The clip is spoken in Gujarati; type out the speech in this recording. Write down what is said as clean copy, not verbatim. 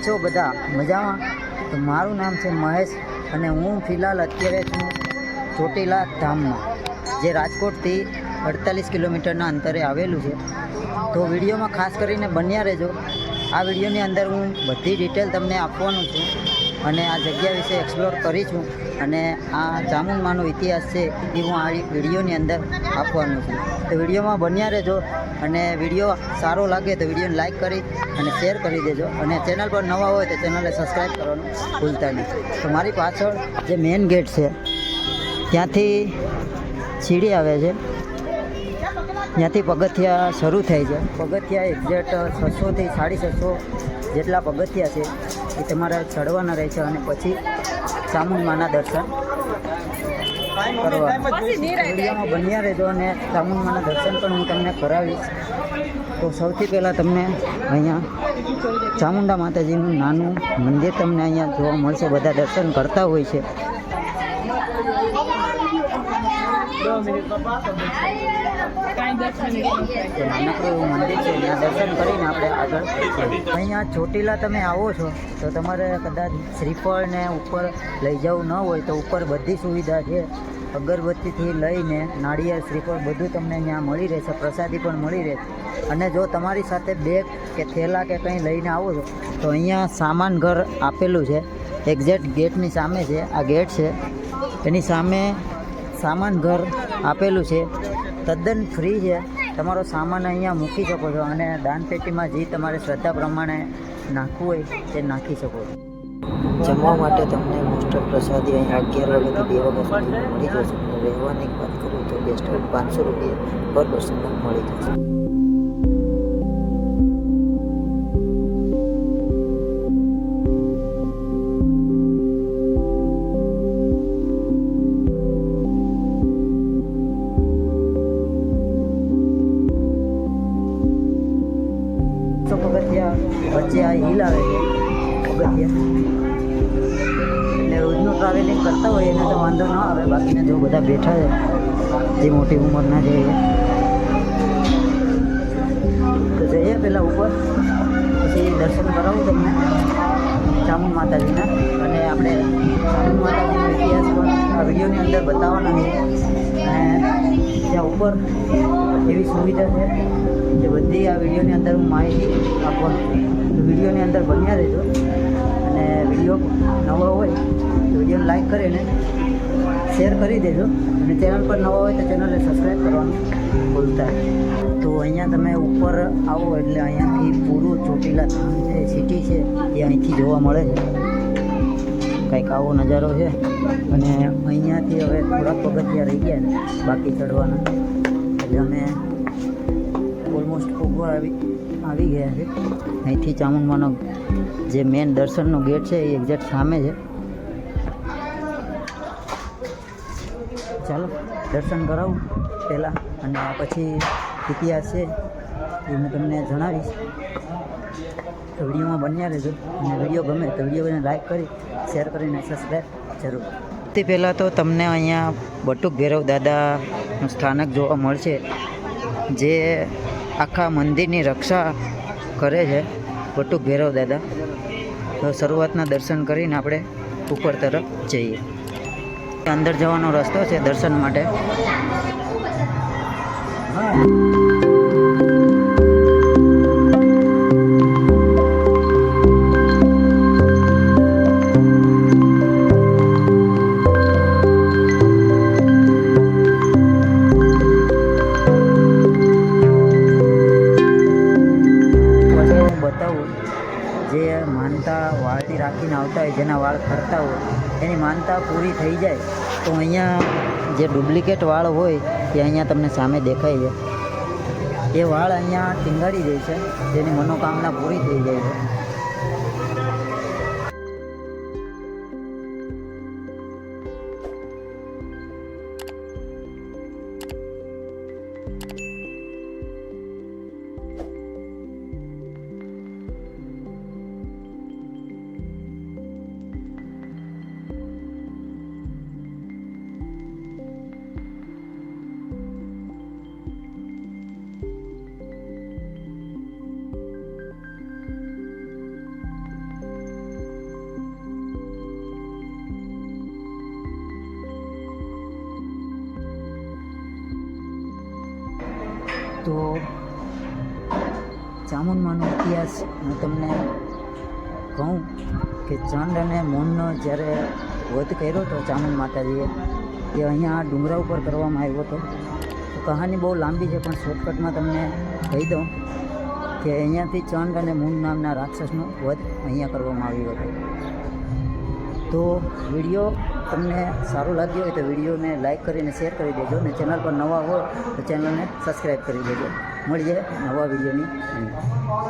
છો બધા મજામાં? તો મારું નામ છે મહેશ અને હું ફિલહાલ અત્યારે છું ચોટીલા ધામમાં, જે રાજકોટથી 48 કિલોમીટરના અંતરે આવેલું છે. તો વિડીયોમાં ખાસ કરીને બન્યા રહેજો. આ વિડીયોની અંદર હું બધી ડિટેલ તમને આપવાનું છું અને આ જગ્યા વિશે એક્સપ્લોર કરી છું અને આ ચામુંડમાનો ઇતિહાસ છે એ હું આ વિડીયોની અંદર આપવાનું છું. તો વિડીયોમાં બન્યા રહેજો અને વિડીયો સારો લાગે તો વિડીયોને લાઇક કરી અને શેર કરી દેજો અને ચેનલ પર નવા હોય તો ચેનલને સબસ્ક્રાઈબ કરવાનું ભૂલતા નહીં. તો મારી પાછળ જે મેઇન ગેટ છે ત્યાંથી સીડી આવે છે, ત્યાંથી પગથિયા શરૂ થાય છે. પગથિયા એક્ઝેક્ટ 600થી 650 જેટલા પગથિયા છે એ તમારે ચડવાના રહે છે અને પછી ચામુંડમાના દર્શન કરવા. વિડીયોમાં બન્યા રહેજો અને ચામુંડમાના દર્શન પણ હું તમને કરાવીશ. તો સૌથી પહેલાં તમને અહીંયા ચામુંડા માતાજીનું નાનું મંદિર તમને અહીંયા જોવા મળશે. બધા દર્શન કરતા હોય છે. નાનકડું એવું મંદિર છે, ત્યાં દર્શન કરીને આપણે આગળ. અહીંયા ચોટીલા તમે આવો છો તો તમારે કદાચ શ્રીફળ ને ઉપર લઈ જવું ન હોય તો ઉપર બધી સુવિધા છે. અગરબત્તીથી લઈને નાળિયેર, શ્રીફળ બધું તમને અહીંયા મળી રહેશે. પ્રસાદી પણ મળી રહેશે. અને જો તમારી સાથે બેગ કે થેલા કે કંઈ લઈને આવો છો તો અહીંયા સામાન ઘર આપેલું છે. એક્ઝેક્ટ ગેટની સામે છે આ ગેટ છે, એની સામે સામાન ઘર આપેલું છે. તદ્દન ફ્રી છે. તમારો સામાન અહીંયા મૂકી શકો છો અને દાનપેટીમાં જે તમારે શ્રદ્ધા પ્રમાણે નાખવું હોય તે નાખી શકો છો. જમવા માટે તમને મોસ્ટ ઓફ પ્રસાદી અહીંયા 11 વાગ્યાથી 2 વાગ્યા સુધી મળી જશે. રહેવાની વાત કરું તો ગેસ્ટ હાઉસ 500 રૂપિયા પર પર્સન મળી જશે. પગથિયા વચ્ચે આ હિલ આવે છે પગથિયા, એટલે રોજનું ટ્રાવેલિંગ કરતા હોય એને તો વાંધો ન આવે. બાકીને જો બધા બેઠા છે જે મોટી ઉંમરના છે તો જઈએ પહેલાં ઉપર, પછી દર્શન કરાવું તમને ચામુંડ માતાજીના. અને આપણે ચામુંડ માતાજીનો ઇતિહાસ પણ આ વિડીયોની અંદર બતાવવાના છે. અને ત્યાં ઉપર એવી સુવિધા છે જે બધી આ વિડીયોની અંદર હું માહિતી આપવાનું છું. તો વિડીયોની અંદર બન્યા રહેજો અને વિડીયો નવા હોય તો વિડીયોને લાઈક કરીને શેર કરી દેજો અને ચેનલ પર નવા હોય તો ચેનલને સબસ્ક્રાઈબ કરવાનું ભૂલતા. તો અહીંયા તમે ઉપર આવો એટલે અહીંયાથી પૂરું ચોટીલા ધામ જે સિટી છે એ અહીંથી જોવા મળે છે. કંઈક આવો નજારો છે. અને અહીંયાથી હવે થોડાક પગથિયા રહી ગયા ને બાકી ચડવાના, એટલે અમે ઓલમોસ્ટ પૂગવા આવી ગયા છે. અહીંથી ચામુંડમાનો જે મેન દર્શનનો ગેટ છે એ એક્ઝેક્ટ સામે છે. ચાલો દર્શન કરાવું પહેલાં અને પછી ઇતિહાસ છે એ હું તમને જણાવીશ. તો વિડીયોમાં બન્યા રહેજો અને વિડીયો ગમે તો વિડીયોને લાઈક કરી શેર કરીને સબસ્ક્રાઈબ જરૂર. સૌથી પહેલાં તો તમને અહીંયા બટુક ભૈરવ દાદાનું સ્થાનક જોવા મળશે, જે આખા મંદિરની રક્ષા કરે છે. બટુક ભૈરવ દાદા. તો શરૂઆતના દર્શન કરીને આપણે ઉપર તરફ જઈએ. અંદર જવાનો રસ્તો છે દર્શન માટે. જે માનતા વાળથી રાખીને આવતા હોય, જેના વાળ ખરતા હોય, એની માનતા પૂરી થઈ જાય તો અહીંયા જે ડુપ્લિકેટ વાળ હોય એ અહીંયા તમને સામે દેખાય છે. એ વાળ અહીંયા ટીંગાડી દે છે, જેની મનોકામના પૂરી થઈ જાય છે. તો ચામુંડમાનો ઇતિહાસ હું તમને કહું કે ચંડ અને મૂનનો જ્યારે વધ કર્યો હતો ચામુંડ માતાજીએ તે અહીંયા ડુંગરા ઉપર કરવામાં આવ્યો હતો. તો કહાની બહુ લાંબી છે પણ શોર્ટકટમાં તમને કહી દઉં કે અહીંયાથી ચંડ અને મૂન નામના રાક્ષસનો વધ અહીંયા કરવામાં આવ્યો હતો. તો વિડીયો તમને સારું લાગ્યો હોય તો વિડીયોને લાઈક કરીને શેર કરી દેજો અને ચેનલ પર નવા હોય તો ચેનલને સબસ્ક્રાઈબ કરી દેજો. મળીએ નવા વિડીયોની અંદર.